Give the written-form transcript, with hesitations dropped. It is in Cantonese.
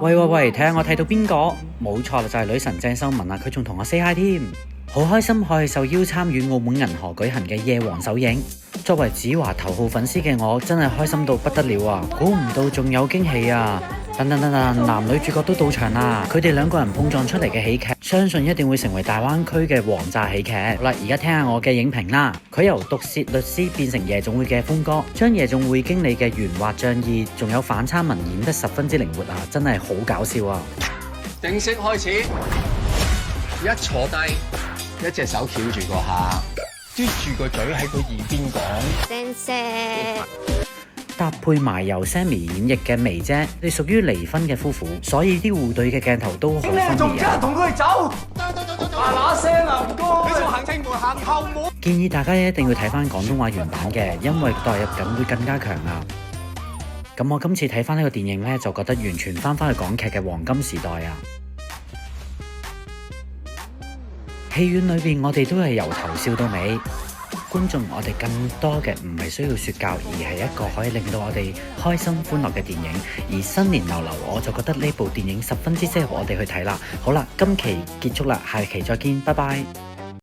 喂，睇下我睇到邊個？冇錯啦，就係女神鄭秀文啊！佢仲同我 say hi 添，好開心可以受邀參與澳門銀河舉行嘅夜王首映。作為子華頭號粉絲嘅我，真係開心到不得了啊！估唔到仲有驚喜啊！等，男女主角都到場啦！佢哋兩個人碰撞出嚟嘅喜劇，相信一定會成為大灣區嘅王炸喜劇。好啦，而家聽下我嘅影評啦。佢由毒舌律師變成夜總會嘅歡哥，將夜總會經理嘅圓滑仗義，仲有反差文演得十分之靈活啊！真係好搞笑啊！正式開始，一坐低，一隻手翹住個下，嘟住個嘴喺佢耳邊講。搭配埋由 Sammy 演繹嘅眉姐，你屬於離婚嘅夫婦，所以啲互對嘅鏡頭都好分別。仲加同佢哋走，嗱聲啊唔該，你做行清門行後門。建議大家一定要睇翻廣東話原版嘅，因為代入感會更加強啊！咁我今次睇翻呢個電影呢，就覺得完全翻返去港劇嘅黃金時代啊！戲院裏邊我哋都係由頭笑到尾。觀眾，我哋更多嘅唔係需要說教，而係一個可以令到我哋開心歡樂嘅電影。而新年流流，我就覺得呢部電影十分之適合我哋去睇啦。好啦，今期結束啦，下期再見，拜拜。